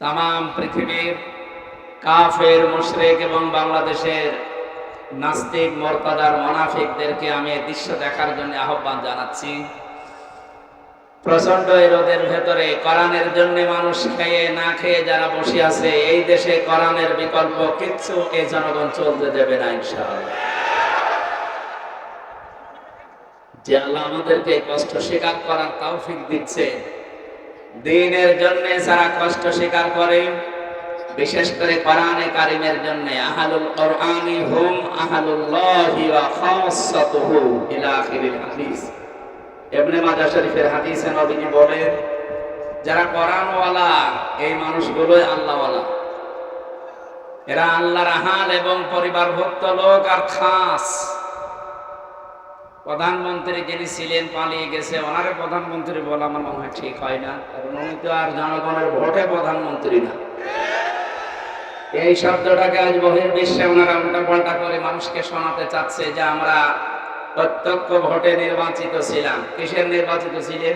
তামাম পৃথিবীর কাফের, মুশরিক এবং বাংলাদেশের নাস্তিক, মুরতাদার, মুনাফিকদেরকে আমি এই দৃশ্য দেখার জন্য আহ্বান জানাচ্ছি। প্রচন্ড এই রোদের ভেতরে কোরআনের জন্য মানুষ খেয়ে না খেয়ে যারা বসে আছে, এই দেশে কোরআনের বিকল্প কিচ্ছু এই জনগণ চলতে দেবে না ইনশাআল্লাহ। যে আল্লাহ আমাদেরকে কষ্ট স্বীকার করার তৌফিক দিচ্ছে, দ্বীনের জন্য যারা কষ্ট স্বীকার করে, বিশেষ করে কোরআনে কারীমের জন্য, আহলুল কোরআনি হুম আহলুল্লাহি ওয়া খাসাতুহু ইলা আখিরিল হাদিস। ইবনে মাজাহ শরীফের হাদিসে নবীজি বলেন, যারা কোরআনওয়ালা এই মানুষগুলোই আল্লাহওয়ালা। এরা আল্লাহর আহাল এবং পরিবারভুক্ত লোক। আর খাস প্রধানমন্ত্রী যিনি ছিলেন পালিয়ে গেছে, ওনারে প্রধানমন্ত্রী বলা আমার মনে হয় ঠিক হয় না, কারণ উনি তো আর জনগণের ভোটে প্রধানমন্ত্রী না। এই শব্দটাকে আজ বহির্বিশ্বে ওনারা উল্টাপাল্টা করে মানুষকে শোনাতে চাচ্ছে যে আমরা প্রত্যক্ষ ভোটে নির্বাচিত ছিলাম। কিসের নির্বাচিত ছিলেন?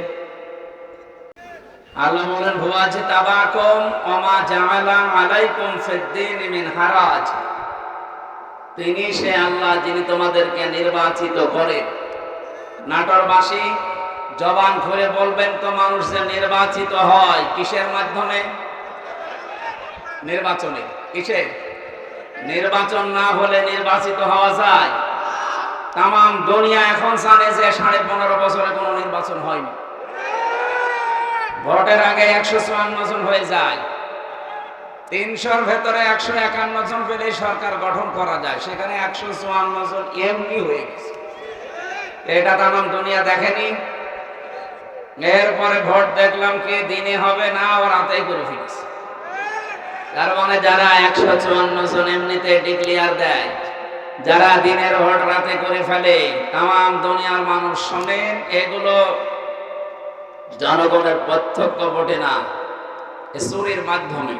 আল্লাহ বলেন, হুয়া জিতাবাকুম ওয়া মা জাআলা আলাইকুম ফিদ-দীন মিন হারাজ। তিনি সে আল্লাহ যিনি তোমাদেরকে নির্বাচিত করেন। নাটোরবাসী জবান খুলে বলবেন তো, মানুষ যে নির্বাচিত হয় কিসের মাধ্যমে? নির্বাচনে। কিসে? নির্বাচন না হলে নির্বাচিত হওয়া যায়? তামাম দুনিয়া এখন জানে যে 15.5 বছরে কোনো নির্বাচন হয়নি। ভোটের আগে 154 জন হয়ে যায়, 300-র ভেতরে 151 জন পেলে সরকার গঠন করা যায়, সেখানে 154 জন এমনি হয়ে গেছে। এটা তামাম দুনিয়া দেখেনি। এরপরে ভোট দেখলাম কি দিনে হবে না, ও রাতেই করে ফেলেছে। তার মানে যারা 154 জন এমনিতে ডিক্লেয়ার দেয়, যারা দিনের ভোট রাতে করে ফেলে, তামাম দুনিয়ার মানুষ শোনেন, এগুলো জনগণের প্রত্যক্ষ ভোটে না, চুরির মাধ্যমে।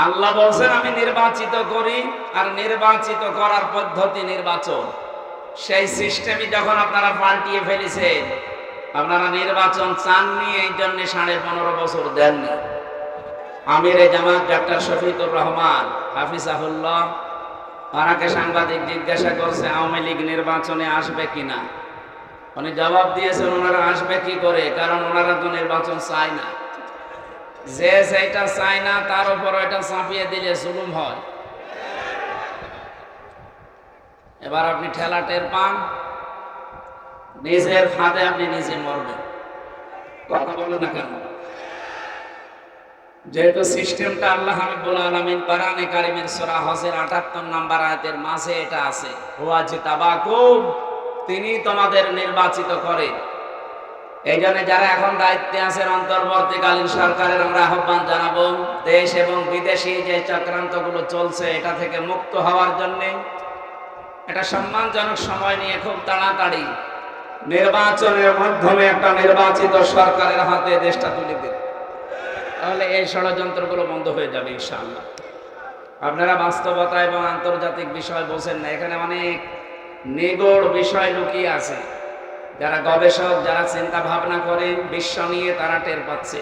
আল্লাহ বলছেন আমি নির্বাচিত করি, আর নির্বাচিত করার পদ্ধতি নির্বাচন। সেই সিস্টেমই যখন আপনারা পাল্টিয়ে ফেলেছেন, আপনারা নির্বাচন চাননি, এই জন্য 15.5 বছর দেননি। আমিরে জামাত ডাক্তার শফিকুর রহমান হাফিজাহুল্লাহ, ওনাকে সাংবাদিক জিজ্ঞাসা করছে আওয়ামী লীগ নির্বাচনে আসবে কিনা। উনি জবাব দিয়েছেন ওনারা আসবে কি করে, কারণ ওনারা তো নির্বাচন চায় না। যে সেটা চায় না তার উপর এটা চাপিয়ে দিলে জুলুম হয়। এবার আপনি ঠেলা টের পান, নিজের ফাঁদে আপনি নিজে মরবেন। কথা বলে না কেন? যেহেতু সিস্টেমটা আল্লাহ রাব্বুল আলামিন কোরআনে কারীমের সূরা হজের 78 নম্বর আয়াতের মাঝে এটা আছে, হুয়া জিতাবাকুম, তিনি তোমাদের নির্বাচিত করেন। এই জন্য যারা এখন দায়িত্বে আছেন অন্তর্বর্তীকালীন সরকারের, আমরা আহ্বান জানাবো দেশ এবং বিদেশি যে চক্রান্তগুলো চলছে এটা থেকে মুক্ত হওয়ার জন্য একটা সম্মানজনক সময় নিয়ে খুব তাড়াতাড়ি নির্বাচনের মাধ্যমে একটা নির্বাচিত সরকারের হাতে দেশটা তুলে দিন। তাহলে এই ষড়যন্ত্রগুলো বন্ধ হয়ে যাবে ইনশাআল্লাহ। আপনারা বাস্তবতা এবং আন্তর্জাতিক বিষয় বোঝেন না, এখানে অনেক নিগূঢ় বিষয় লুকিয়ে আছে। যারা গবেষক, যারা চিন্তা ভাবনা করেন বিশ্ব নিয়ে, তারা টের পাচ্ছে।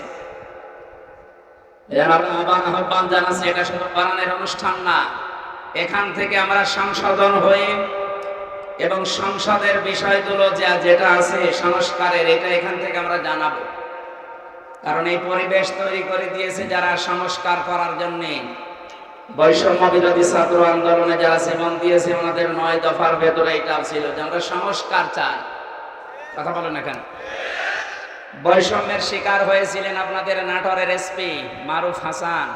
আহ্বান জানাচ্ছে, এটা শুধু কোরআনের অনুষ্ঠান না, এখান থেকে আমরা সংশোধন হয়ে এবং সংসদের বিষয়গুলো যেটা আছে সংস্কারের, এটা এখান থেকে আমরা জানাবো। কারণ এই পরিবেশ তৈরি করে দিয়েছে যারা সংস্কার করার জন্য। বৈষম্য বিরোধী ছাত্র আন্দোলনে যারা জীবন দিয়েছে, ওনাদের 9 দফার ভেতরে এটা ছিল যে আমরা সংস্কার চাই। কথা বলেন না কেন? বৈষম্যের শিকার হয়েছিলেন আপনাদের নাটোরের এসপি মারুফ হাসান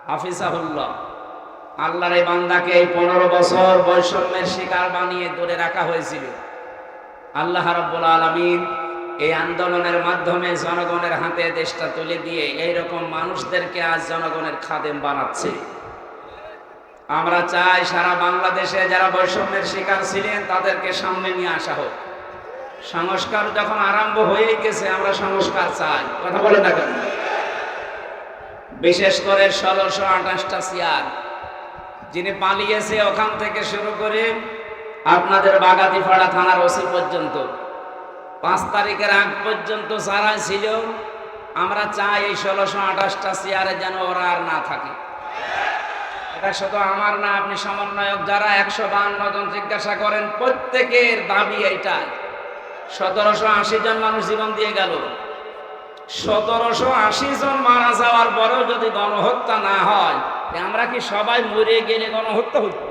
হাফিজাহুল্লাহ। আল্লাহর এই বান্দাকে এই 15 বছর বৈষম্যের শিকার বানিয়ে দূরে রাখা হয়েছিল। আল্লাহ রাব্বুল আলামিন এই আন্দোলনের মাধ্যমে জনগণের হাতে দেশটা তুলে দিয়ে এইরকম মানুষদেরকে আজ জনগণের খাদেম বানাচ্ছে। আমরা চাই সারা বাংলাদেশে যারা বৈষম্যের শিকার ছিলেন তাদেরকে সামনে নিয়ে আসা হোক। সংস্কার যখন আরম্ভ হয়ে গেছে, আমরা সংস্কার চাই। কথা বলে না কেন? বিশেষ করে 1628টা চেয়ার যিনি পালিয়েছে, ওখান থেকে শুরু করে আপনাদের বাগাতিপাড়া থানার ওসি পর্যন্ত 5 তারিখের আগ পর্যন্ত যারা ছিল আমরা চাই এই 1628টা চেয়ারে যেন ওরা আর না থাকে। এটা শুধু আমার না, আপনি সমন্বয়ক যারা 152 জন জিজ্ঞাসা করেন, প্রত্যেকের দাবি এইটাই। 1780 জন মানুষ জীবন দিয়ে গেল। 1780 জন মারা যাওয়ার পরেও যদি গণহত্যা না হয়, আমরা কি সবাই মরে গেলে গণহত্যা হইত?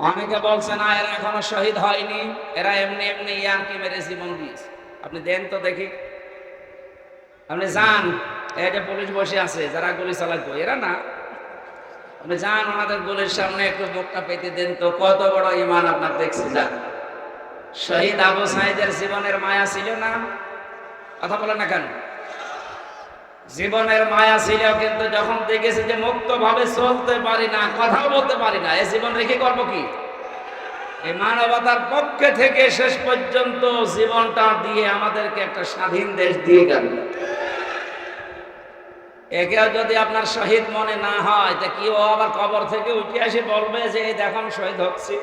অনেকে বলছে না, এরা এখনো শহীদ হয়নি, এরা এমনি এমনি ইয়াংকি মেরে জীবন দিয়েছে। আপনি দেন তো দেখি, আপনি যান, এই যে পুলিশ বসে আছে যারা গুলি চালাতো, এরা না। আপনি যান ওনাদের গুলির সামনে একটু বুকটা পেতে দেন তো, কত বড় ইমান আপনার দেখছি। যান, শহীদ আবু সাইদের জীবনের মায়া ছিল না? কথা বলেন না কেন? জীবনের মায়া ছিল, কিন্তু যখন দেখেছে যে মুক্ত ভাবে চলতে পারি না, কথাও বলতে পারি না, এই জীবন রেখে করবো কি? এই মানবতার পক্ষে থেকে শেষ পর্যন্ত জীবনটা দিয়ে আমাদেরকে একটা স্বাধীন দেশ দিয়ে গেল। একেও যদি আপনার শহীদ মনে না হয়, তা কি ও আবার কবর থেকে উঠে এসে বলবে যে এই দেখো আমি শহীদ হচ্ছি?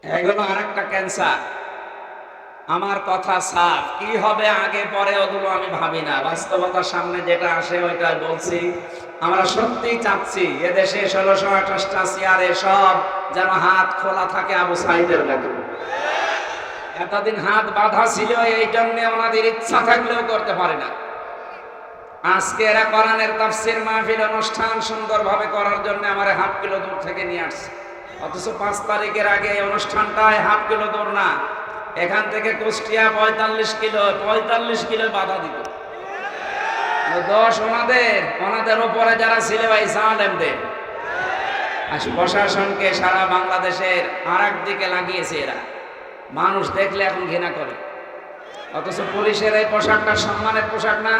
এগুলো আর একটা ক্যান্সার। আমার কথা সাফ, কি হবে আগে পরে ওগুলো আমি ভাবি না, বাস্তবতার সামনে যেটা আসে ওইটাই বলছি। আমরা সত্যি চাচ্ছি এদেশে 1628টা চেয়ারে সব যেন হাত খোলা থাকে আবু সাইদের মতো। এতদিন হাত বাঁধা ছিল, এই জন্য ওনাদের ইচ্ছা থাকলেও করতে পারে না। আজকে এরা কোরআনের তাফসীর মাহফিল অনুষ্ঠান সুন্দরভাবে করার জন্য আমার হাফ কিলো দূর থেকে নিয়ে আসছে, অথচ 5 তারিখের আগে এই অনুষ্ঠানটায় হাফ কিলো দূর না, এখান থেকে কুষ্টিয়া 45 কিলো বাধা দিত। দোষ ওনাদের উপরে যারা ছিল ভাই জালেমদের। প্রশাসনকে সারা বাংলাদেশের আর দিকে লাগিয়েছে এরা। মানুষ দেখলে এখন ঘৃণা করে, অথচ পুলিশের এই পোশাকটা সম্মানের পোশাক না।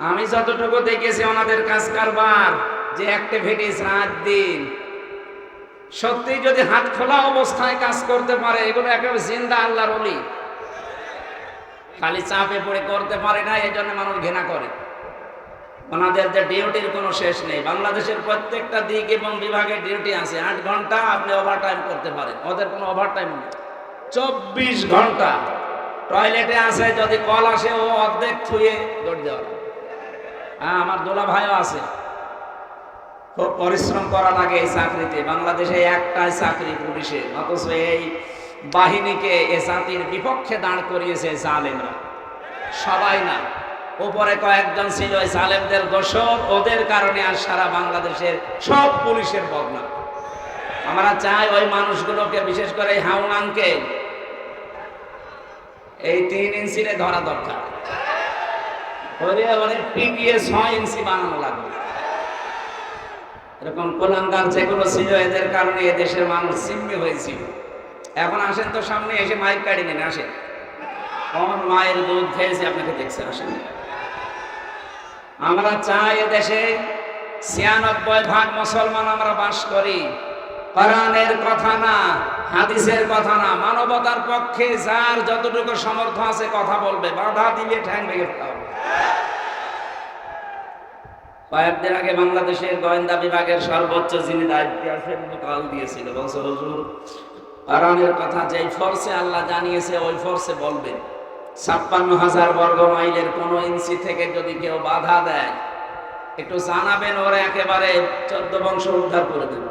আমি যতটুকু দেখেছি ওনাদের কাজ কারবার, যে অ্যাক্টিভিটিস রাত দিন, সত্যি যদি হাত খোলা অবস্থায় কাজ করতে পারে, এগুলো একেবারে জিন্দা আল্লাহর ওলি। খালি চাপে পড়ে করতে পারে না, এই জন্য মানুষ ঘৃণা করে। ওনাদের যে ডিউটির কোনো শেষ নেই। বাংলাদেশের প্রত্যেকটা দিক এবং বিভাগের ডিউটি আছে, 8 ঘন্টা আপনি ওভার টাইম করতে পারেন, ওদের কোনো ওভার টাইম নেই। 24 ঘন্টা টয়লেটে আছে, যদি কল আসে ও অর্ধেক থুয়ে দৌড় দেওয়া। হ্যাঁ, আমার দোলা ভাইও আছে, খুব পরিশ্রম করা লাগে এই চাকরিতে। বাংলাদেশে একটাই চাকরি পুলিশের, অথচ এই বাহিনীকে এ জাতির বিপক্ষে দাঁড় করিয়েছে জালেমরা। সবাই না, উপরে কয়েকজন ছিল এই জালেমদের দোসর, ওদের কারণে আর সারা বাংলাদেশের সব পুলিশের বদনাম। আমরা চাই ওই মানুষগুলোকে, বিশেষ করে এই হাওলানকে, এই 3 ইঞ্চিরে ধরা দরকার, ওরে পিটিয়ে 6 ইঞ্চি বানানো লাগবে। এরকম কোলাঙ্গার যেগুলো ছিল, এদের কারণে এদেশের মানুষ সিম্মি হয়েছিল। এখন আসেন তো সামনে, এসে মাইক কাড়ি নেন, আসেন। কোন মায়ের দুধ খেয়েছে আপনাকে দেখছে, আসেন। আমরা চাই এদেশে 96% মুসলমান আমরা বাস করি। কোরআনের কথা না, হাদিসের কথা না, মানবতার পক্ষে যার যতটুকু সামর্থ্য আছে কথা বলবে, বাধা দিলে ঠ্যাং ভেঙে ফেলা হবে। কয়েকদিন আগে বাংলাদেশের গোয়েন্দা বিভাগের সর্বোচ্চ যিনি দায়িত্বে আছেন কল দিয়েছিল, বলছে হুজুর কোরআনের কথা যেই ফোর্সে আল্লাহ জানিয়েছে ওই ফোর্সে বলবেন। 56,000 বর্গ মাইলের কোন ইঞ্চি থেকে যদি কেউ বাধা দেয় একটু জানাবেন, ওরা একেবারে 14 বংশ উদ্ধার করে দেবে।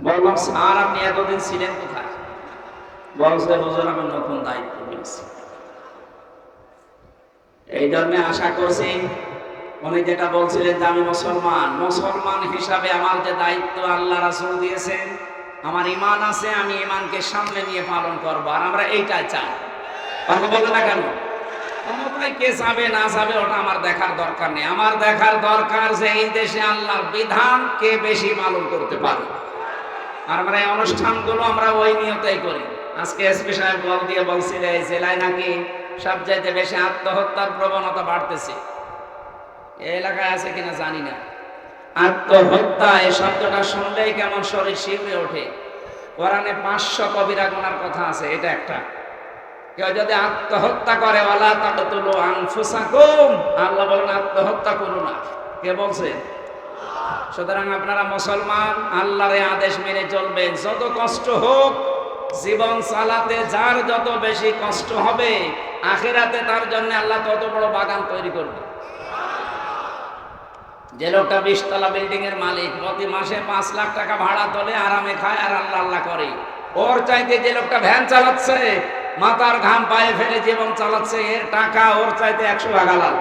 বললাম স্যার আপনি এতদিন ছিলেন কোথায়? বলছে হুজুর আমি নতুন দায়িত্ব পেয়েছি। এই জন্য আশা করছি উনি যেটা বলছিলেন যে আমি মুসলমান হিসাবে আমার যে দায়িত্ব আল্লাহ রাসূল দিয়েছেন, আমার ঈমান আছে, আমি ঈমানকে সামনে নিয়ে পালন করব। আর আমরা এইটাই চাই। কথা বলে না কেন? ক্ষমতায় কে যাবে না যাবে ওটা আমার দেখার দরকার নেই। আমার দেখার দরকার যে এই দেশে আল্লাহর বিধান কে বেশি পালন করতে পারে। আর আমরা এই অনুষ্ঠানগুলো আমরা ওই নিয়তেই করি। আজকে এসপি সাহেব বল দিয়ে বলছিলেন এই জেলায় নাকি সবচাইতে বেশি আত্মহত্যার প্রবণতা বাড়তেছে। এই এলাকায় আছে কিনা জানি না। আত্মহত্যা এই শব্দটা শুনলেই কেমন শরীর শিউরে ওঠে। কোরআনে 500 কবিরা গুনার কথা আছে, এটা একটা। কেউ যদি আত্মহত্যা করে, ওয়ালা তাকতুলু আনফুসাকুম, আল্লাহ বলেন আত্মহত্যা করো না। কে বলছে? সুতরাং আপনারা মুসলমান, আল্লাহর আদেশ মেনে চলবেন, যত কষ্ট হোক জীবন চালাতে যার যত বেশি কষ্ট হবে, আখিরাতে তার জন্য আল্লাহ তত বড় বাগান তৈরি করবে। যে লোকটা 20 তলা বিল্ডিং এর মালিক, প্রতি মাসে 5 লাখ টাকা ভাড়া তোলে, আরামে খায় আর আল্লাহ আল্লাহ করে, ওর চাইতে যে লোকটা ভ্যান চালাচ্ছে, মাথার ঘাম পায়ে ফেলে জীবন চালাচ্ছে, এর টাকা ওর চাইতে 100 ভাগ হালাল।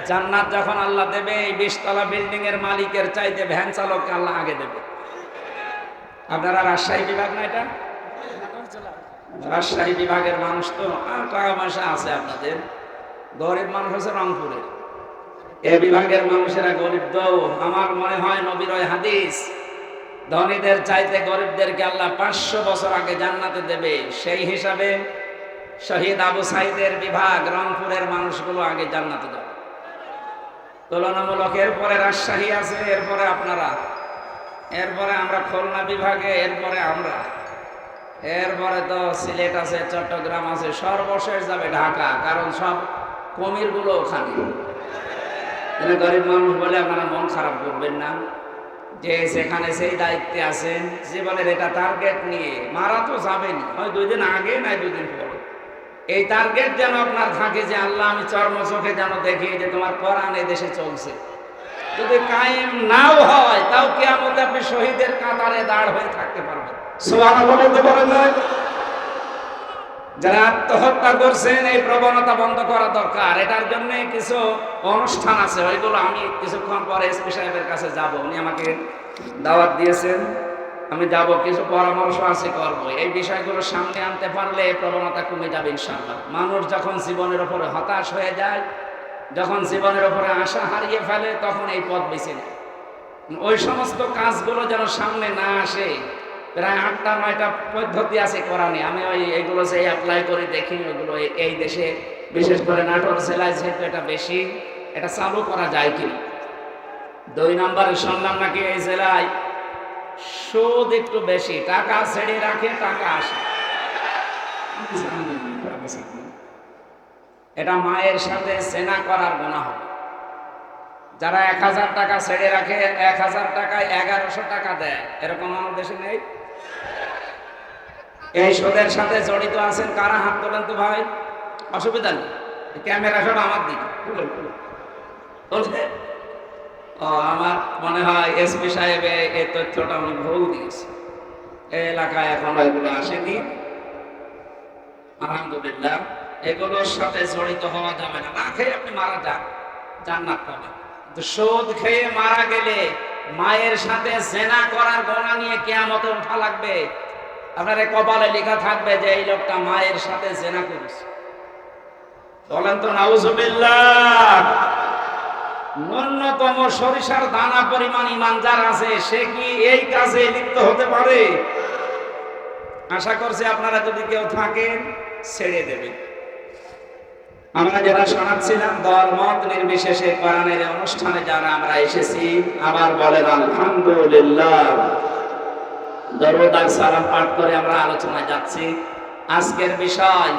জান্নাত যখন আল্লাহ দেবে, এই 20 তলা বিল্ডিং এর মালিকের চাইতে ভ্যান চালককে আল্লাহ আগে দেবে। আপনারা রাজশাহী বিভাগ না এটা? রাজশাহী বিভাগের মানুষ তো আর টাকা পয়সা আছে আপনাদের, গরিব মানুষ হচ্ছে রংপুরের। এই বিভাগের মানুষেরা গরিব তো, আমার মনে হয় নবীর ওই হাদিস, ধনীদের চাইতে গরিবদেরকে আল্লাহ 500 বছর আগে জান্নাতে দেবে। সেই হিসাবে শহীদ আবু সাইদের বিভাগ রংপুরের মানুষগুলো আগে জান্নাতে যাবে তুলনামূলক। এরপরে রাজশাহী আছে, এরপরে আপনারা, এরপরে আমরা খুলনা বিভাগে, এরপরে আমরা, এরপরে তো সিলেট আছে, চট্টগ্রাম আছে, সর্বশেষ যাবে ঢাকা, কারণ সব কুমিরগুলো ওখানে। গরিব মানুষ বলে আপনারা মন খারাপ করবেন না, যে সেখানে সেই দায়িত্বে আছেন, জীবনের এটা টার্গেট নিয়ে মারা তো যাবেনি, হয় 2 দিন আগে নাই 2 দিন পরে। এই টার্গেট যেন আপনার থাকে যে আল্লাহ আমি চর্ম চোখে যেন দেখি যে তোমার কোরআন এই দেশে চলছে। যদি কায়েম নাও হয়, তাও কিয়ামতে আপনি শহীদের কাতারে দাঁড় হয়ে থাকতে পারবেন। সুবহানাল্লাহ বলতে পারেন না? যারা আত্মহত্যা করছেন, এই প্রবণতা বন্ধ করা দরকার। এটার জন্য কিছু অনুষ্ঠান আছে, ওইগুলো আমি কিছুক্ষণ পরে এসপি সাহেবের কাছে যাব, উনি আমাকে দাওয়াত দিয়েছেন, আমি যাব, কিছু পরামর্শ আছে করব। এই বিষয়গুলো সামনে আনতে পারলে এই প্রবণতা কমে যাবে ইনশাআল্লাহ। মানুষ যখন জীবনের উপরে হতাশ হয়ে যায়, যখন জীবনের উপরে আশা হারিয়ে ফেলে, তখন এই পথ বেছে নেয়। ওই সমস্ত কাজগুলো যেন সামনে না আসে। প্রায় 8টা-9টা পদ্ধতি আছে কোরআনে, আমি এইগুলো যে অ্যাপ্লাই করে দেখি, ওইগুলো এই দেশে বিশেষ করে নাটোর জেলায় যেহেতু এটা বেশি, এটা চালু করা যায় কিনা। 2 নম্বরে শুনলাম নাকি এই জেলায় সুদ একটু বেশি, টাকা ছেড়ে রাখে, টাকা আসে। এটা মায়ের সাথে জেনা করার গুনাহ হবে। যারা 1000 টাকা ছেড়ে রাখে, 1000 টাকায় 1100 টাকা দেয়, এরকম আমাদের দেশে নেই? এই সুদের সাথে জড়িত আছেন কারা? হাত তোলেন তো ভাই, অসুবিধা নেই, ক্যামেরা সব আমার দিকে। ও, আমার মনে হয় এসপি সাহেব এই তথ্যটা উনি ভুল দিয়েছে, এই এলাকায় এখন এগুলো আসেনি। আলহামদুলিল্লাহ, এগুলোর সাথে জড়িত হওয়া যাবে না। না খেয়ে আপনি মারা যান, জান্নাত পাবেন। সুদ খেয়ে মারা গেলে মায়ের সাথে জেনা করার গুনাহ নিয়ে কিয়ামতে ওঠা লাগবে। আপনার কপালে লেখা থাকবে যে এই লোকটা মায়ের সাথে জেনা করেছে। বলেন তো নাউজুবিল্লাহ। ন্যূনতম সরিষার দানা পরিমাণ ঈমান যার আছে, সে কি এই কাজে লিপ্ত হতে পারে? আশা করছি আপনারা যদি কেউ থাকেন, ছেড়ে দেবেন। আমরা যারা শোনাচ্ছিলাম, দল মত নির্বিশেষে কোরআনের অনুষ্ঠানে যারা আমরা এসেছি, আবার বলেন আলহামদুলিল্লাহ। দরুদ আর সালাম পাঠ করে আমরা আলোচনায় যাচ্ছি। আজকের বিষয়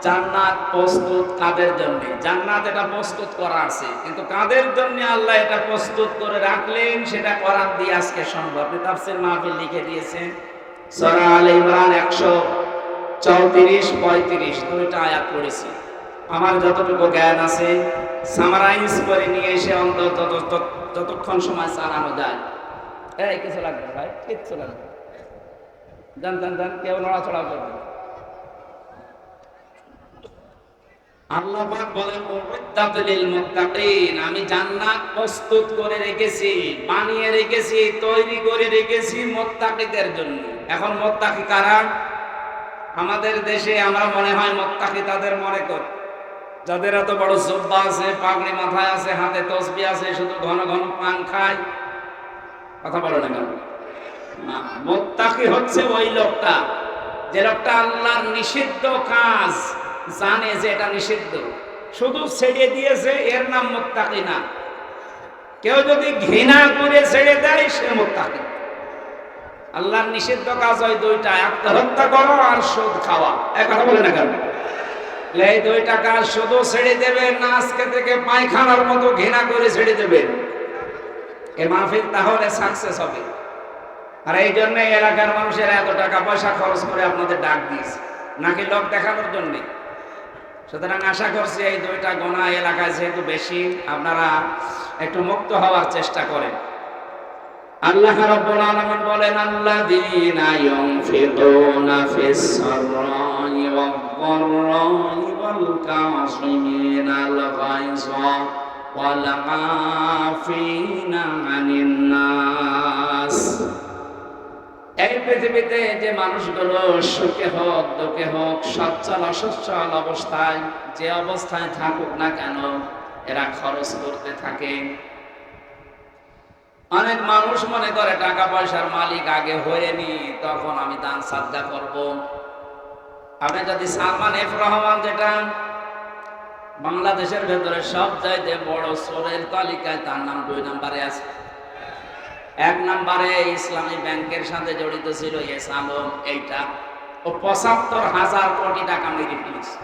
জান্নাত প্রস্তুত কাদের জন্য? জান্নাত এটা প্রস্তুত করা আছে, কিন্তু কাদের জন্য আল্লাহ এটা প্রস্তুত করে রাখলেন সেটা কোরআন দিয়ে আজকে সম্ভব। তাফসীর মাহফিল লিখে দিয়েছেন, সূরা আলে ইমরান 134-35 দুইটা আয়াত পড়েছি। আমার যতটুকু জ্ঞান আছে সামারাইজ করে নিয়ে এসে অন্তত যতক্ষণ সময় চালানো যায়। এই কিছু লাগবে ভাই, কিচ্ছু লাগবে, জান জান জান, কেউ নড়াচড়া করবে। আল্লাহ পাক বলেন মুত্তাকিল মুত্তাকিন, আমি জান্নাত প্রস্তুত করে রেখেছি, বানিয়ে রেখেছি, তৈরি করে রেখেছি মুত্তাকিদের জন্য। এখন মুত্তাকি কারা? আমাদের দেশে আমরা মনে হয় মুত্তাকি তাদের মনে করি যাদের এত বড় জুব্বা আছে, পাগড়ি মাথায় আছে, হাতে তসবিহ আছে, শুধু ঘন ঘন পান খায়। কথা বলে না কেন? না, মুত্তাকি হচ্ছে ওই লোকটা, যে লোকটা আল্লাহর নিষিদ্ধ কাজ জানে যে এটা নিষিদ্ধ, শুধু ছেড়ে দিয়েছে, এর নাম মুত্তাকি না। কেউ যদি ঘৃণা করে ছেড়ে দেয়, সে মুত্তাকি। আল্লাহর নিষিদ্ধ কাজ ওই দুইটা, আত্মহত্যা করা আর সুদ খাওয়া। এক কথা বলে না কেন? এই দুইটা কাজ শুধু ছেড়ে দেবেন না, আজকে থেকে পায়খানার মতো ঘৃণা করে ছেড়ে দেবেন, এ মাহফিল তাহলে সাকসেস হবে। আর এই জন্য এলাকার মানুষের এত টাকা পয়সা খরচ করে আপনাদের ডাক দিয়েছে, নাকি লোক দেখানোর জন্য। সুতরাং আশা করছি এই দুইটা গোনা এলাকায় যেহেতু বেশি, আপনারা একটু মুক্ত হওয়ার চেষ্টা করেন। আল্লাহ রাব্বুল আলামিন বলেন, আল্লাযীনা ইউনফিকুনা ফিস সাররাই ওয়াদ দাররাই ওয়াল কাযিমিনাল গায়যা ওয়াল আফিনা আনিন নাস। এই পৃথিবীতে যে মানুষগুলো সুখে হোক দুঃখে হোক, সচ্ছল অসচ্ছল অবস্থায়, যে অবস্থায় থাকুক না কেন, এরা খরচ করতে থাকে। অনেক মানুষ মনে করে টাকা পয়সার মালিক আগে হয়নি, তখন আমি দান সাদকা করব। আপনি যদি সালমান এফ রহমান, যেটা বাংলাদেশের ভেতরে সবচাইতে বড় চোরের তালিকায়, তার নাম 2 নম্বরে আছে। 1 নম্বরে ইসলামী ব্যাংকের সাথে জড়িত ছিল এস আলম, এইটা ও ৭৫,০০০ কোটি টাকা মেরে ফেলেছে,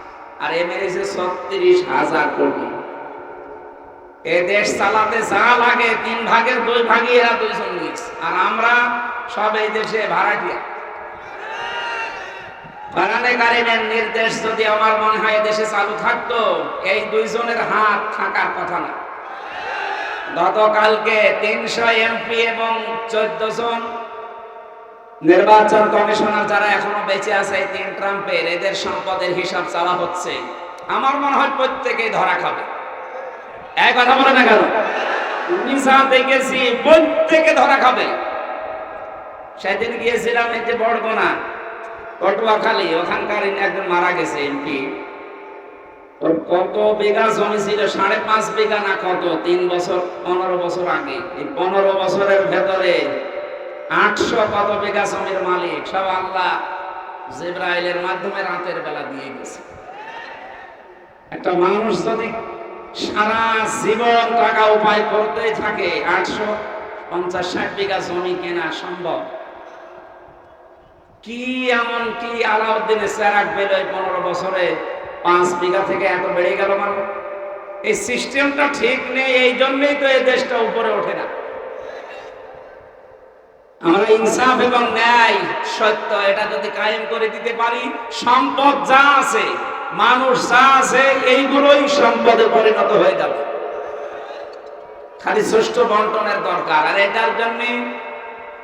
আর এ মেরেছে ৩৬,০০০ কোটি। এ দেশ চালাতে যা লাগে 3 ভাগের 2 ভাগই এরা 2জন নিয়েছে, আর আমরা সব এই দেশে ভাড়াটিয়া। কোরআনে কারিমের নির্দেশ যদি আমার মনে হয় দেশে চালু থাকতো, এই 2 জনের হাত থাকার কথা না। গতকালকে 300 এমপি এবং 14 জন নির্বাচন কমিশনার যারা এখনো বেঁচে আছে, এই 3 ট্রাম্পের, এদের সম্পদের হিসাব চাওয়া হচ্ছে। আমার মনে হয় প্রত্যেকেই ধরা খাবে। এক কথা বলে না কেন? মিশা দেখেছি প্রত্যেকে ধরা খাবে। সেদিন গিয়েছিলাম এই যে বড়গোনা, পটুয়াখালী, ওখানকার একজন মারা গেছে এমপি। ওর কত বিঘা জমি ছিল? 5.5 বিঘা না কত, 3 বছর 15 বছর আগে। এই 15 বছরের ভেতরে 800 কত বিঘা জমির মালিক সব আল্লাহ জিবরাইলের মাধ্যমে রাতের বেলা দিয়ে গেছে। একটা মানুষ যদি সারা জীবন টাকা উপায় করতেই থাকে, 850-60 বিঘা জমি কেনা সম্ভব? কি এমন কি আলাউদ্দিনের চেরাগ পেল 15 বছরে 5 বিঘা থেকে এত বেড়ে গেল? মানে এই সিস্টেমটা ঠিক নেই, এই জন্যই তো এই দেশটা উপরে ওঠে না। আমরা ইনসাফ এবং ন্যায় সত্য এটা যদি কায়েম করে দিতে পারি, সম্পদ যা আছে, মানুষ যা আছে, এইগুলোই সম্পদে পরিণত হয়ে যাবে। খালি সুষ্ঠু বন্টনের দরকার। আর এটার জন্য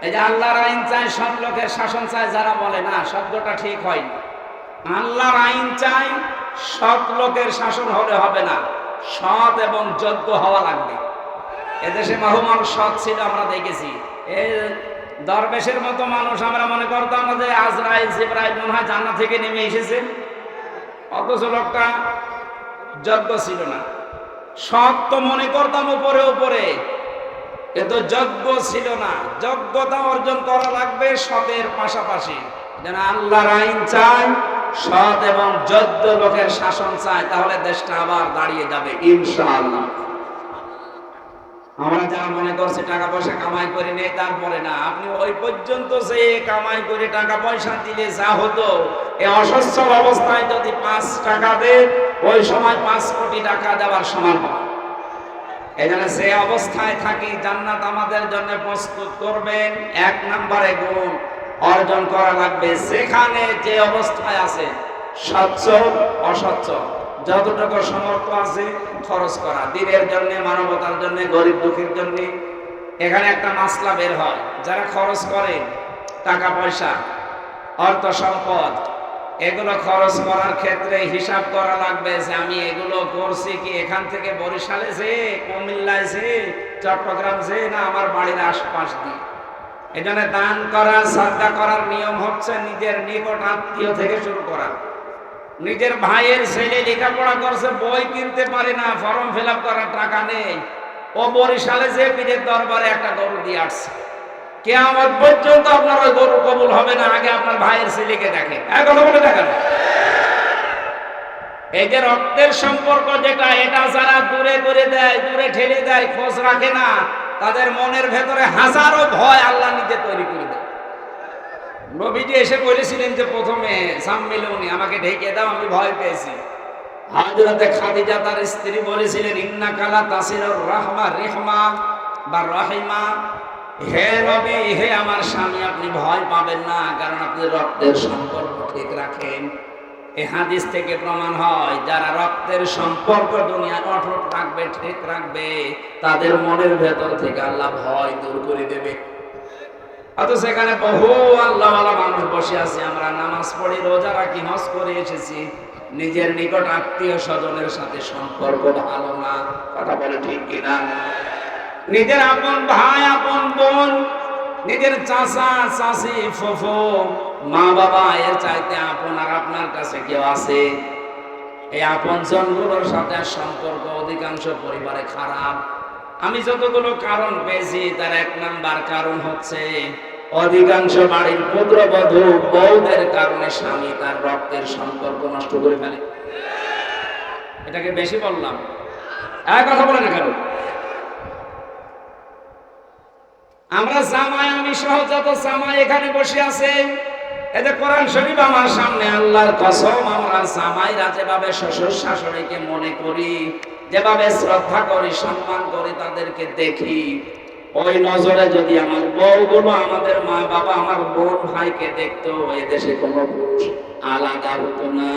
এই যে আল্লাহর আইন চাই, সব লোকের শাসন চাই যারা বলে, না, শব্দটা ঠিক হয়নি। আল্লাহর আইন চাই, সৎ লোকের শাসন হলে হবে না, সৎ এবং যোগ্য হওয়া লাগবে। এদেশে বহু মানুষ সৎ ছিল, আমরা দেখেছি। এই দরবেশের মতো মানুষ আমরা মনে করতাম না যে আজরাইল জিবরাইল মনে হয় জান্নাত থেকে নেমে এসেছে, অথচ লোকটা যোগ্য ছিল না। সৎ তো মনে করতাম উপরে উপরে, এ তো যোগ্য ছিল না। যোগ্যতা অর্জন করা লাগবে সতের পাশাপাশি। যেন আল্লাহর আইন চাই, সৎ এবং যোগ্য লোকের শাসন চাই, তাহলে দেশটা আবার দাঁড়িয়ে যাবে ইনশাআল্লাহ। আমরা যারা মনে করছি টাকা পয়সা কামাই করে নেই, তারপরে না, আপনি ওই পর্যন্ত যে কামাই করে টাকা পয়সা দিলে যা হতো, এই অসচ্ছল অবস্থায় যদি 5 টাকা দেন, ওই সময় 5 কোটি টাকা দেওয়ার সমান হবে। এই জন্য যে অবস্থায় থাকি, জান্নাত আমাদের জন্য প্রস্তুত করবেন। 1 নম্বরে গুণ অর্জন করা লাগবে, যেখানে যে অবস্থায় আছে, সচ্ছল অসচ্ছল, যতটুকু সামর্থ্য আছে খরচ করা, দিনের জন্য, মানবতার জন্য, গরিব দুঃখীর জন্য। এখানে একটা মাসলা বের হয়, যারা খরচ করে টাকা পয়সা, অর্থ সম্পদ, এগুলো খরচ করার ক্ষেত্রে হিসাব করা লাগবে যে আমি এগুলো করছি কি এখান থেকে বরিশালে যে, কুমিল্লায় যে, চট্টগ্রাম যে, না আমার বাড়ির আশপাশ দিয়ে। এজন্য দান করা, সাদকা করার নিয়ম হচ্ছে নিজের নিকট আত্মীয় থেকে শুরু করা। নিজের ভাইয়ের ছেলে লেখাপড়া করছে, বই কিনতে পারে না, ফর্ম ফিল আপ করার টাকা নেই, ও বরিশালে যে পীরের দরবারে একটা গরু দিয়ে আসছে। কিয়ামত পর্যন্ত আপনার ওই গরু কবুল হবে না, আগে আপনার ভাইয়ের ছেলেকে দেখেন। কথা বলে দেখেন। এই যে রক্তের সম্পর্ক যেটা, এটা যারা দূরে করে দেয়, দূরে ঠেলে দেয়, খোঁজ রাখে না, তাদের মনের ভেতরে হাজারো ভয় আল্লাহ নিজে তৈরি করে দেয়। নবীজি এসে বলেছিলেন যে প্রথমে সাম্মিলুনি, আমাকে ঢেকে দাও, আমি ভয় পেয়েছি। হযরতে খাদিজা তার স্ত্রী বলেছিলেন, ইন্নাকা লা তাসিলুর রাহমা রিহমা বা রহিমা, হে নবী, হে আমার স্বামী, আপনি ভয় পাবেন না, কারণ আপনি রক্তের সম্পর্ক ঠিক রাখেন। এই হাদিস থেকে প্রমাণ হয় যারা রক্তের সম্পর্ক দুনিয়া অটুট রাখবে, ঠিক রাখবে, তাদের মনের ভেতর থেকে আল্লাহ ভয় দূর করে দেবে। অথচ সেখানে বহু আল্লাহওয়ালা মানুষ বসে আছে, আমরা নামাজ পড়ি, রোজা রাখি, হজ করে এসেছি, নিজের নিকট আত্মীয় স্বজনের সাথে সম্পর্ক ভালো না। কথা বলে ঠিক কিনা? নিজের আপন ভাই, আপন বোন, নিজের চাচা চাচি, ফুফু, মা বাবা, এর চাইতে আপন আর আপনার কাছে কেউ আছে? এই আপন জনগুলোর সাথে সম্পর্ক অধিকাংশ পরিবারে খারাপ। আমি যতগুলো কারণ পেয়েছি তার এক নাম্বার কারণ হচ্ছে অধিকাংশ বাড়ির পুত্রবধূ বউদের কারণে স্বামী তার রক্তের সম্পর্ক নষ্ট করে ফেলে। এটাকে বেশি বললাম? এক কথা বলে না কারণ আমরা জামাই, আমি সহ যত জামাই এখানে বসে আছে, এতে কোরআন শরীফ আমার সামনে, আল্লাহর কসম, আমরা জামাইরা যেভাবে শ্বশুর শাশুড়িকে মনে করি, যেভাবে শ্রদ্ধা করি, সম্মান করি, তাদেরকে দেখি, ওই নজরে যদি আমার বউগুলো আমাদের মা বাবা, আমার বোন ভাইকে দেখতো, এই দেশে কোনো পুরুষ আলাদা হতো না।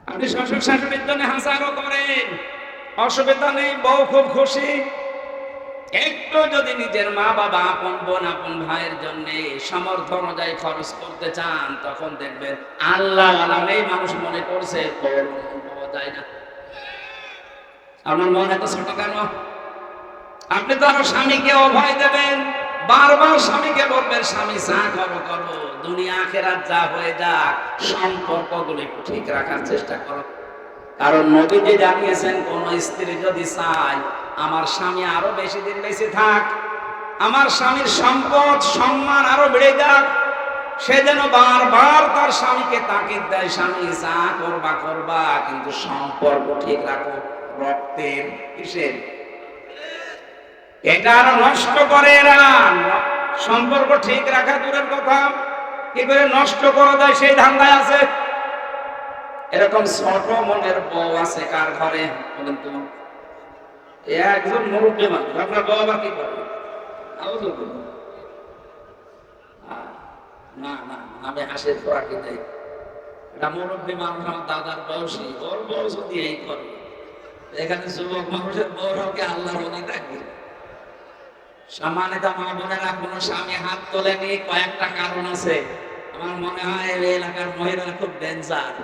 আপনি শ্বশুর শাশুড়ির জন্য হাজারও করেন, অসুবিধা নেই, বউ খুব খুশি। একটু যদি নিজের মা বাবা, আপন বোন, আপন ভাইয়ের জন্য সামর্থ্য অনুযায়ী খরচ করতে চান, তখন দেখবেন আল্লাহ এই মানুষ মনে করছে পাওয়া যায় না। আমার মন এত ছোট কেন? আপনি তো আরো স্বামীকে অভয় দেবেন, বারবার স্বামীকে বলবেন, স্বামী যা করো করো, দুনিয়া আখেরাত যা হয়ে যাক, সম্পর্কগুলো একটু ঠিক রাখার চেষ্টা করো। কারণ নবীজি জানিয়েছেন, কোন স্ত্রী যদি চায় আমার স্বামী আরো বেশি দিন বেঁচে থাক, আমার স্বামীর সম্পদ সম্মান আরো বেড়ে যাক, সে যেন বারবার তার স্বামীকে তাকিদ দেয়, স্বামী যা করবা করবা, কিন্তু সম্পর্ক ঠিক রাখো। রক্তের কিসের? এটা আরো নষ্ট করে এরা। সম্পর্ক ঠিক রাখা দূরের কথা, কি করে নষ্ট করে দেয় সেই ধান্দায় আছে। এরকম ছোট মনের বউ আছে কার ঘরে বলেন তো? একজন মুরব্বী মানুষ, আপনার বউ আবার কি করে? না না, আমি হাসির খোরাকি দেই। এটা মুরব্বী মানুষ, আমার দাদার বয়সী, ওর বউ যদি এই করে, এখানে যুবক মানুষের বউকে আল্লাহর অনেক রাখবে। সম্মানিত মা বোনেরা, কোন স্বামী হাত তোলেনি, কয়েকটা কারণ আছে। আমার মনে হয় এই এলাকার মহিলারা খুব ডেঞ্জার,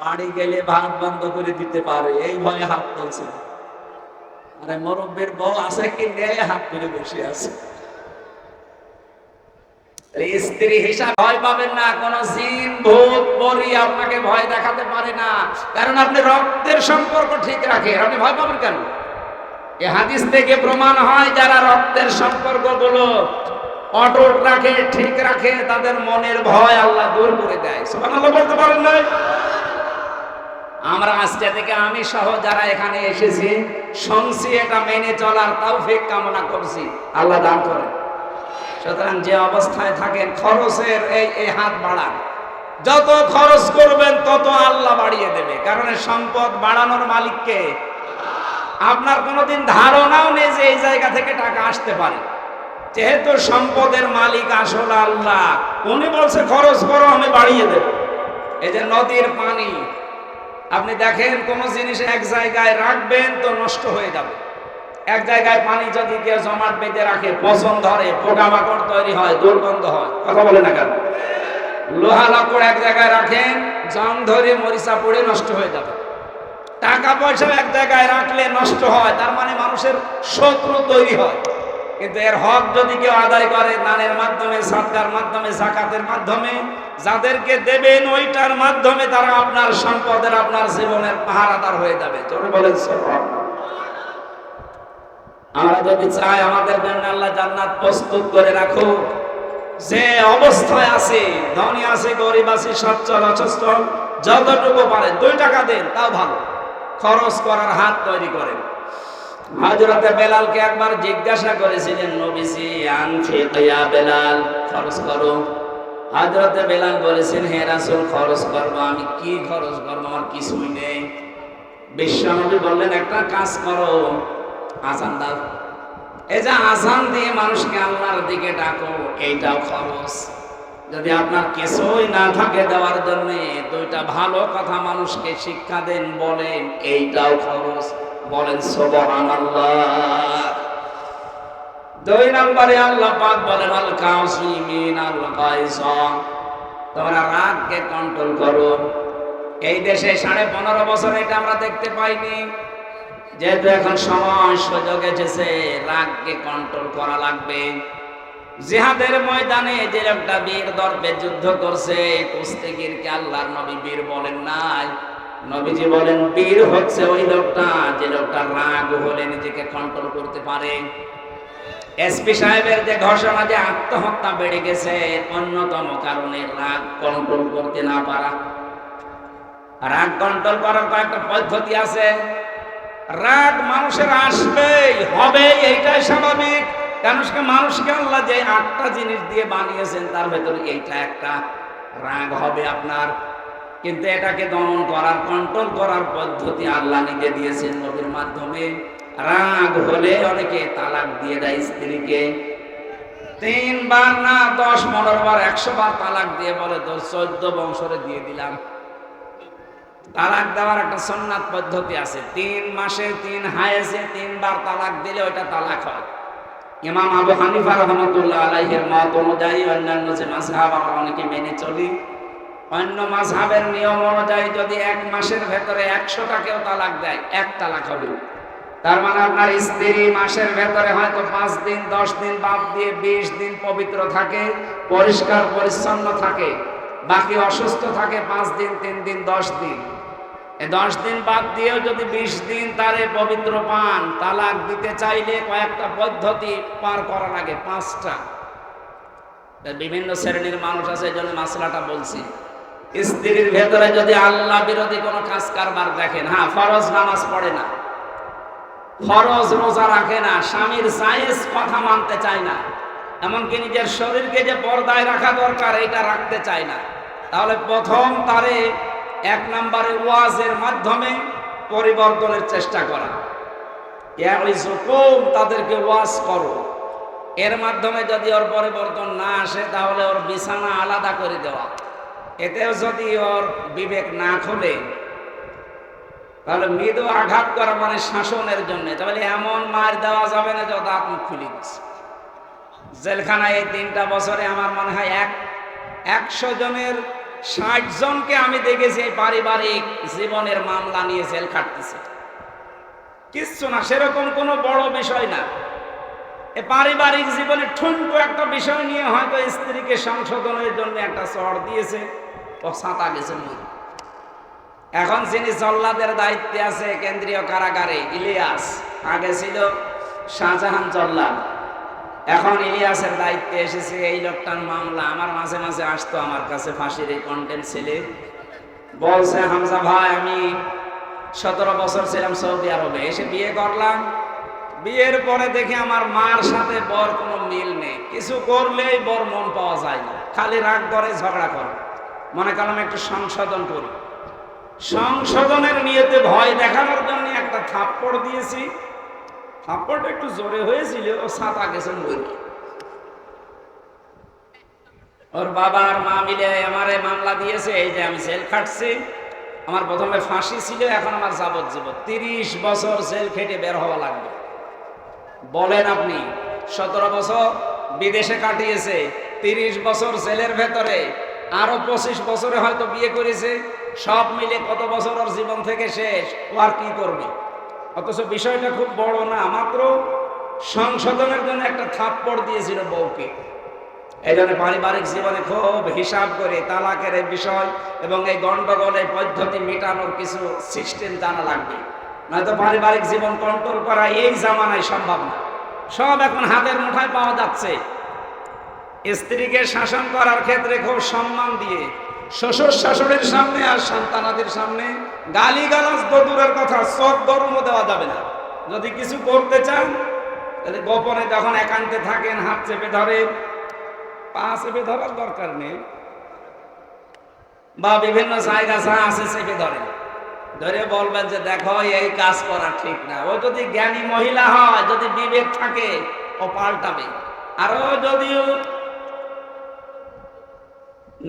বাড়ি গেলে ভাত বন্ধ করে দিতে পারে, এই ভয়ে হাত তুলছে। আরে মুরব্বীর বউ আছে কি নেই, হাত তুলে বসে আছে। স্ত্রী হিসাবে ভয় পাবেন না, কোন জিন ভূত পরী আপনাকে ভয় দেখাতে পারে না, কারণ আপনি রক্তের সম্পর্ক ঠিক রাখেন। আপনি ভয় পাবেন কেন? এই হাদিস থেকে প্রমাণ হয় যারা রক্তের সম্পর্কগুলো অটুট রাখে, ঠিক রাখে, তাদের মনের ভয় আল্লাহ দূর করে দেয়। সুবহানাল্লাহ বলতে পারেন না? আমরা আজকে থেকে আমি সহ যারা এখানে এসেছি শুনছি, এটা মেনে চলার তৌফিক কামনা করছি, আল্লাহ দান করেন। সুতরাং যে অবস্থায় থাকেন, খরচের এই হাত বাড়ান। যত খরচ করবেন তত আল্লাহ বাড়িয়ে দেবে, কারণ সম্পদ বাড়ানোর মালিককে। আপনার কোনোদিন ধারণাও নেই যে এই জায়গা থেকে টাকা আসতে পারে, যেহেতু সম্পদের মালিক আসলে আল্লাহ, উনি বলছে খরচ করো, আমি বাড়িয়ে দেব। এই যে নদীর পানি, আপনি দেখেন কোন জিনিস এক জায়গায় রাখবেন তো নষ্ট হয়ে যাবে। এক জায়গায় পানি যদি কেউ জমাট বেঁধে রাখে, পচন ধরে, পোকামাকড় তৈরি হয়, দুর্গন্ধ হয়। কথা বলে না কেন? লোহা লাকড় এক জায়গায় রাখেন, জং ধরে মরিচা পড়ে নষ্ট হয়ে যাবে। টাকা পয়সা এক জায়গায় রাখলে নষ্ট হয়, তার মানে মানুষের শত্রু তৈরি হয়। কিন্তু এর হক যদি কেউ আদায় করে, দানের মাধ্যমে, সাদকার মাধ্যমে, যাকাতের মাধ্যমে, যাদেরকে দেবেন ওইটার মাধ্যমে, তারা আপনার সম্পদের, আপনার জীবনের পাহারাদার হয়ে যাবে। জোরে বলেন সুবহানাল্লাহ। আমরা যদি চাই আমাদের জন্য আল্লাহ জান্নাত প্রস্তুত করে রাখুক, যে অবস্থায় আছে, ধনী আছে, গরিব আছে, সচ্ছল অসচ্ছল, যতটুকু পারেন 2 টাকা দেন, তাও ভালো। খরচ করার হাত তৈরি করেন। হযরতে বেলালকে একবার জিজ্ঞাসা করেছিলেন নবীজি, আনফিক ইয়া বেলাল, খরচ করো। হযরতে বেলাল বলেছেন, হে রাসূল, খরচ করব। আমি কি খরচ করব? আমার কিছুই নেই। বিশ্বনবী বললেন, একটা কাজ করো, আজান দাও। এই যে আজান দিয়ে মানুষকে আল্লাহর দিকে ডাকো, এইটাও খরচ। যদি আপনার কিছুই না থাকে দেওয়ার জন্য, দুইটা ভালো কথা মানুষকে শিক্ষা দেন, বলেন, এইটাও খরচ। বলেন সুবহানাল্লাহ। 2 নম্বরে আল্লাহ পাক বলেন আল কাযিমিন আল গায়জ, তোমরা রাগকে কন্ট্রোল করো। এই দেশে 15.5 বছর এটা আমরা দেখতে পাইনি। যেহেতু এখন সময় সুযোগ এসেছে, রাগকে কন্ট্রোল করা লাগবে। জিহাদের ময়দানে যে লোকটা বীর দর্পে যুদ্ধ করছে, কুস্তিগীরকে আল্লাহর নবী বীর বলেন নাই। নবীজি বলেন বীর হচ্ছে ওই লোকটা যে লোকটা রাগ হলে নিজেকে কন্ট্রোল করতে পারে। এসপি সাহেবের যে ঘোষণা যে আত্মহত্যা বেড়ে গেছে, অন্যতম কারণে রাগ কন্ট্রোল করতে না পারা। রাগ কন্ট্রোল করার কয়েকটা পদ্ধতি আছে। রাগ মানুষের আসবেই, হবে, এইটাই স্বাভাবিক। মানুষকে আল্লাহ যে 8টা জিনিস দিয়ে বানিয়েছেন, তার ভেতরে এইটা একটা। রাগ হবে আপনার, কিন্তু এটাকে দমন করার, কন্ট্রোল করার পদ্ধতি আল্লাহ নিজে দিয়েছেন নবীর মাধ্যমে। রাগ হলে অনেকে তালাক দিয়ে দেয় স্ত্রীকে। 3 বার না 10, 15 বার, 100 বার তালাক দিয়ে বলে তোর 14 বংশরে দিয়ে দিলাম। তালাক দেওয়ার একটা সুন্নাত পদ্ধতি আছে। 3 মাসে 3 হায়েজে 3 বার তালাক দিলে ওইটা তালাক হয়। ইমাম আবু হানিফা রাহমাতুল্লাহ আলাইহির মত অনুযায়ী, অন্যান্য যে মাযহাব আমরা অনেকে মেনে চলি, অন্য মাযহাবের নিয়ম অনুযায়ী যদি 1 মাসের ভেতরে 100টাকেও তালাক দেয়, 1 তালাক হবে। তার মানে আপনার স্ত্রী মাসের ভেতরে হয়তো 5 দিন 10 দিন বাদ দিয়ে 20 দিন পবিত্র থাকে, পরিষ্কার পরিচ্ছন্ন থাকে, বাকি অসুস্থ থাকে 5 দিন 3 দিন 10 দিন। এই 10 দিন বাদ দিয়েও যদি 20 দিন তারে পবিত্র পান, তালাক দিতে চাইলে কয়েকটা পদ্ধতি পার করা লাগে, 5টা। বিভিন্ন শ্রেণীর মানুষ আছে, এই জন্য মাসলাটা বলছি। স্ত্রীর ভেতরে যদি আল্লাহ বিরোধী কোনো কাজ কারবার দেখেন, হ্যাঁ, ফরজ নামাজ পড়ে না, ফরজ রোজা রাখে না, স্বামীর জায়েজ কথা মানতে চায় না, এমনকি নিজের শরীরকে যে পর্দায় রাখা দরকার এটা রাখতে চায় না, তাহলে প্রথম তারে 1 নম্বরে ওয়াজের মাধ্যমে পরিবর্তনের চেষ্টা করা। তাদেরকে ওয়াজ করো। এর মাধ্যমে যদি ওর পরিবর্তন না আসে, তাহলে ওর বিছানা আলাদা করে দেওয়া। এতেও যদি ওর বিবেক না খোলে, তাহলে মৃদু আঘাত করা মানে শাসনের জন্য। তাহলে এমন মার দেওয়া যাবে না যে দাঁত মুখ খুলে দিচ্ছে। জেলখানায় এই 3টা বছরে আমার মনে হয় 100 জনের 60 জনকে আমি দেখেছি এই পারিবারিক জীবনের মামলা নিয়ে জেল খাটতেছে। কিচ্ছু না, সেরকম কোনো বড় বিষয় না। এই পারিবারিক জীবনে ঠুনকো একটা বিষয় নিয়ে হয়তো স্ত্রীকে সংশোধনের জন্য একটা চড় দিয়েছে, ও ছাতা গেছে মুখ। এখন যিনি জল্লাদের দায়িত্বে আছে কেন্দ্রীয় কারাগারে, ইলিয়াস, আগে ছিল শাহজাহান জল্লাদ, এখন ইলিয়াসের দায়িত্বে এসেছে। এই লোকটার মামলা আমার মাঝে মাঝে আসতো আমার কাছে, ফাঁসির এই কন্টেন্ট ছেলে বলছে, হামজা ভাই, আমি 17 বছর ছিলাম সৌদি আরবে, এসে বিয়ে করলাম। বিয়ের পরে দেখি আমার মার সাথে বর কোনো মিল নেই, কিছু করলেই বর মন পাওয়া যায় না, খালি রাগ করে, ঝগড়া করে। মনে করলাম একটু সংশোধন করি। সংশোধনের নিয়তে ভয় দেখানোর জন্য একটা থাপ্পড় দিয়েছি। থাপ্পড়টা একটু জোরে হয়েছিল, ও ছাতা গেছে মরে। ওর বাবা আর মা মিলে আমারে মামলা দিয়েছে, এই যে আমি জেল খাটছি। আমার প্রথমে ফাঁসি ছিল, এখন আমার যাবজ্জীবন। 30 বছর জেল খেটে বের হওয়া লাগবে। বলেন আপনি, 17 বছর বিদেশে কাটিয়েছে, 30 বছর জেলের ভেতরে, আরো 25 বছরে হয়তো বিয়ে করেছে। সব মিলে কত বছর ওর জীবন থেকে শেষ, ও আর কি করবে? অথচ বিষয়টা খুব বড় না, মাত্র সংশোধনের জন্য একটা থাপ্পড় দিয়েছিল বউকে। এই জন্য পারিবারিক জীবনে খুব হিসাব করে তালাকের এই বিষয় এবং এই গন্ডগোলের পদ্ধতি মেটানোর কিছু সিস্টেম জানা লাগবে, নয়তো পারিবারিক জীবন কন্ট্রোল করা এই জামানায় সম্ভব না। সব এখন হাতের মুঠায় পাওয়া যাচ্ছে। স্ত্রীকে শাসন করার ক্ষেত্রে খুব সম্মান দিয়ে শ্বশুর শাশুড়ির সামনে আর সন্তানাদের সামনে গালিগালাজ তো দূরের কথা, চোখ গরমও দেওয়া যাবে না। যদি কিছু করতে চান তাহলে গোপনে, যখন একান্তে থাকেন, হাত চেপে ধরেন, পা চেপে ধরার দরকার নেই, বা বিভিন্ন জায়গা যা আছে চেপে ধরেন। ধরে বলবেন যে দেখো এই কাজ করা ঠিক না। ও যদি জ্ঞানী মহিলা হয়, যদি বিবেক থাকে, ও পাল্টাবে। আর ও যদিও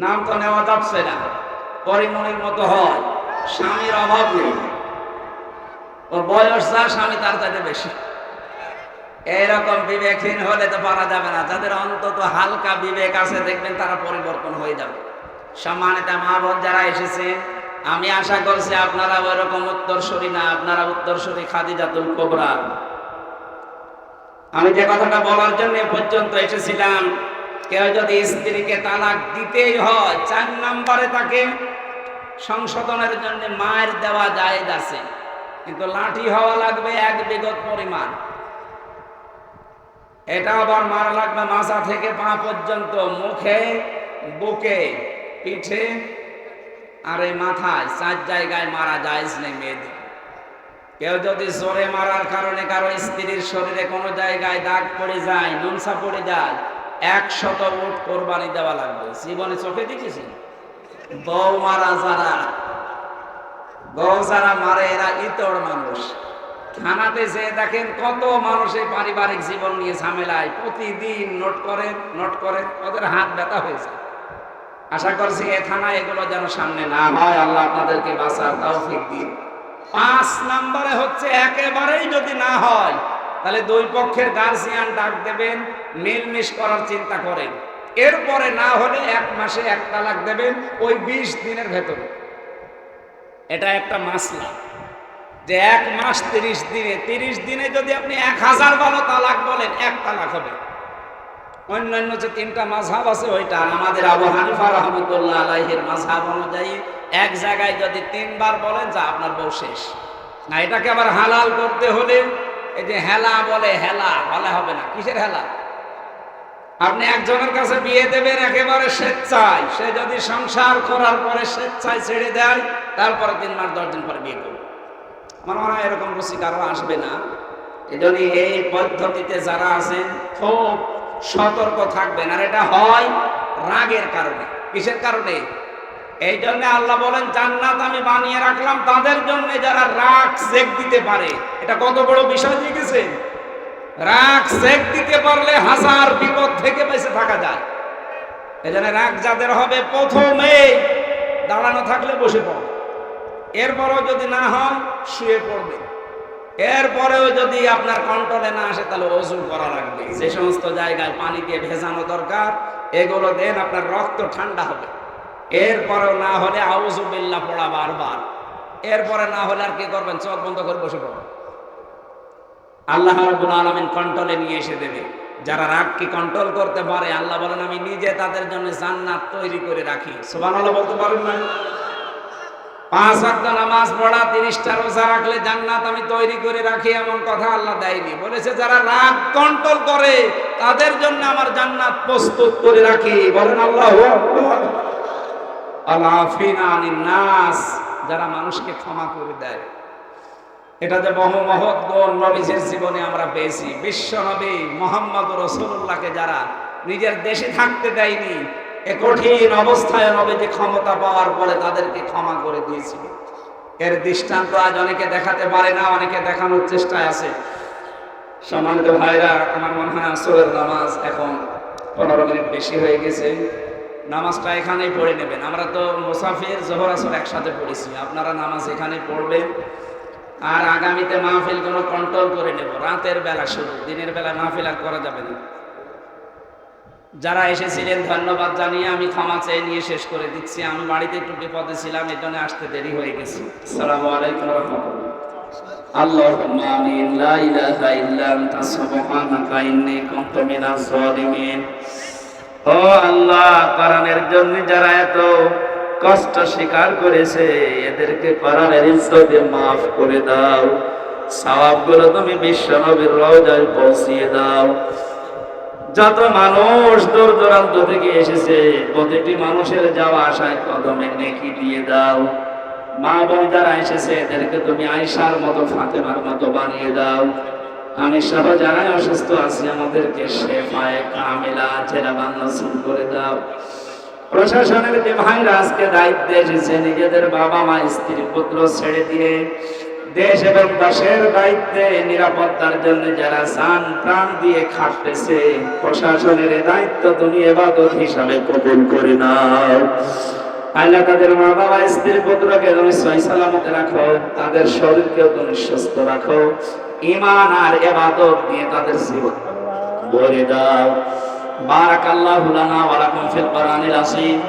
নাম তো নেওয়া যাচ্ছে না, পরিমণির মতো হয়, স্বামীর অভাব নেই, ও বয়স যা স্বামী তার চাইতে বেশি, এইরকম বিবেকহীন হলে তো পারা যাবে না। যাদের অন্তত হালকা বিবেক আছে দেখবেন তারা পরিবর্তন হয়ে যাবে। সম্মানিত মা বোন যারা এসেছে, আমি আশা করছি আপনারা ওইরকম উত্তরসূরি না, আপনারা উত্তরসূরি খাদিজাতুল কুবরা। আমি যে কথাটা বলার জন্য পর্যন্ত এসেছিলাম, কেউ যদি স্ত্রীকে তালাক দিতেই হয় 4 নম্বরে তাকে সংশোধনের জন্য মায়ের দেওয়া জায়েজ আছে, কিন্তু লাঠি হওয়া লাগবে 1 বিঘত পরিমাণ। এটা আবার মারা লাগবে মাথা থেকে পা পর্যন্ত, মুখে, বুকে, পিঠে আর এই মাথায়, 4 জায়গায় মারা জায়েজ নেই মেয়েদের। কেউ যদি জোরে মারার কারণে কারো স্ত্রীর শরীরে কোনো জায়গায় দাগ পড়ে যায়, নুনসা পড়ে যায়, 100 উট কোরবানি দেওয়া লাগবে। জীবনে চোখে দেখেছি বউ মারা যারা, বউ যারা মারে এরা ইতর মানুষ। থানাতে যে দেখেন কত মানুষ এই পারিবারিক জীবন নিয়ে ঝামেলায় প্রতিদিন নোট করে ওদের হাত ব্যথা হয়েছে। আশা করছি এ থানায় এগুলো যেন সামনে না হয়, আল্লাহ আপনাদেরকে বাঁচার তৌফিক দিন। 5 নম্বরে হচ্ছে একেবারেই যদি না হয় তাহলে 2 পক্ষের গার্জিয়ান ডাক দেবেন, মিলমিশ করার চিন্তা করেন। এরপরে না হলে 1 মাসে 1 তালাক দেবেন, ওই 20 দিনের ভেতরে। এটা একটা মাসলা যে 1 মাস 30 দিনে যদি আপনি 1000 ভালো তালাক বলেন, 1 তালাক হবে। অন্যান্য যে 3টা মাযহাব আছে ওইটা, আর আমাদের আবু হানিফা রাহমাতুল্লাহ আলাইহির মাযহাব অনুযায়ী 1 জায়গায় যদি 3 বার বলেন যা আপনার বউ শেষ। না, এটাকে আবার হালাল করতে হলে এই যে হেলা বলে, হেলা বলে হবে না। কিসের হেলা? আপনি একজনের কাছে বিয়ে দেবেন একেবারে স্বেচ্ছায়, সে যদি সংসার করার পরে স্বেচ্ছায় ছেড়ে দেয়, তারপরে 3 মাস 10 দিন পরে বিয়ে করবে। আমার মনে হয় এরকম রুচি কারো আসবে না। এজন্য এই পদ্ধতিতে যারা আছেন খুব সতর্ক থাকবেন। আর এটা হয় রাগের কারণে। কিসের কারণে? এই জন্য আল্লাহ বলেন জান্নাত আমি বানিয়ে রাখলাম তাদের জন্য যারা রাগ সেক দিতে পারে। এটা কত বড় বিষয় দিয়ে গেছে। রাগ সেক দিতে পারলে 1000 বিপদ থেকে বেঁচে থাকা যায়। এজন্য রাগ যাদের হবে প্রথমেই দাঁড়ানো থাকলে বসে পড়ো, এরপরেও যদি না হয় শুয়ে পড়বে, এরপরেও যদি আপনার কন্ট্রোলে না আসে তাহলে ওযু করা লাগবে। যে সমস্ত জায়গায় পানি দিয়ে ভেজানো দরকার এগুলো দেন, আপনার রক্ত ঠান্ডা হবে। এরপরেও না হলে আউযু বিল্লাহ পড়া বারবার। এরপরে না হলে আর কি করবেন? চোখ বন্ধ করে বসে পড়বেন। আল্লাহ রাব্বুল আলামিন কন্ট্রোলে নিয়ে এসে দেবে। যারা রাগকে কন্ট্রোল করতে পারে, আল্লাহ বলেন আমি নিজে তাদের জন্য জান্নাত তৈরি করে রাখি। সুবহানাল্লাহ বলতে পারেন না? 5 ওয়াক্ত নামাজ পড়া, 30টা রোজা রাখলে জান্নাত আমি তৈরি করে রাখি, এমন কথা আল্লাহ দেয়নি। বলেছে যারা রাগ কন্ট্রোল করে তাদের জন্য আমার জান্নাত প্রস্তুত করে রাখি। বলেন আল্লাহু আকবার। আল-আফিনা আনিন নাস, যারা মানুষকে ক্ষমা করে দেয়। এটা যে বহু মহৎ গুণ নবীজির জীবনে আমরা পেয়েছি। বিশ্ব নবী মুহাম্মদ রাসূলুল্লাহকে যারা নিজের দেশে থাকতে দেয়নি, এ কঠিন অবস্থায় নবীজি ক্ষমতা পাওয়ার পরে তাদেরকে ক্ষমা করে দিয়েছিল। এর দৃষ্টান্ত আজ অনেকে দেখাতে পারে না, অনেকে দেখানোর চেষ্টায় আছে। সম্মানিত ভাইরা, আমার মনে হয় আসরের নামাজ এখন 15 মিনিট বেশি হয়ে গেছে। নামাজটা এখানেই পড়ে নেবেন। আমরা তো মুসাফির জোহর আসর একসাথে পড়েছি, আপনারা নামাজ এখানেই পড়বেন। আর আগামীতে মাহফিল কোনো কন্ট্রোল করে নেব, রাতের বেলা শুরু, দিনের বেলা মাহফিল আর করা যাবে না। যারা এসেছিলেন ধন্যবাদ জানিয়ে আমি ক্ষমা চেয়ে নিয়ে শেষ করে দিচ্ছি। আমি বাড়িতে একটু বিপদে ছিলাম, এই জন্য আসতে দেরি হয়ে গেছে। আসসালামু আলাইকুম ওয়া রাহমাতুল্লাহ। আল্লাহুম্মা আমিন। লা ইলাহা ইল্লা আনতা সুবহানাকা ইন্নী কুনতু মিনাজ জালিমিন। ও আল্লাহ, কোরআনের জন্য যারা এত কষ্ট স্বীকার করেছে এদেরকে কোরআনের ইজ্জতে maaf করে দাও। সওয়াবগুলো তুমি বিশ্ব নবীর রওজায় পৌঁছিয়ে দাও। যত মানুষ দূর দূরান্ত থেকে এসেছে প্রতিটি মানুষের যাওয়া আসায় কদমে নেকি দিয়ে দাও। মা বোন যারা এসেছে এদেরকে তুমি আয়েশার মতো, ফাতেমার মতো বানিয়ে দাও। আমি সহ যারাই অসুস্থ আছি আমাদেরকে শেফায়ে কামিলা চেরাবান নসিব করে দাও। ও প্রশাসনের যে ভাইরা আজকে দায়িত্বে এসেছে, নিজেদের বাবা মা স্ত্রী পুত্র ছেড়ে দিয়ে দেশ এবং দেশের দায়িত্বে নিরাপত্তার জন্য যারা জান প্রাণ দিয়ে খাটতেছে, প্রশাসনের এই দায়িত্ব তুমি ইবাদত হিসাবে কবুল করে নাও। আল্লাহ তাদের মা বাবা স্ত্রী পুত্রকে তুমি সহি সালামতে রাখো, তাদের শরীরকেও তুমি সুস্থ রাখো, ঈমান আর ইবাদত দিয়ে তাদের জীবন ভরে দাও। বারাকাল্লাহু লানা ওয়া লাকুম ফিল কোরআনিল আযীম।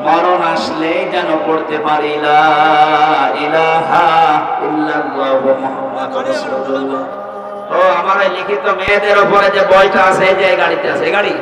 মরণ আসলেই যেন পড়তে পারি লা ইলাহা ইল্লাল্লাহু মুহাম্মাদুর রাসূলুল্লাহ। ও আমার এই লিখিত মেয়েদের উপরে যে বইটা আছে, এই যে গাড়িতে আছে, এই গাড়ি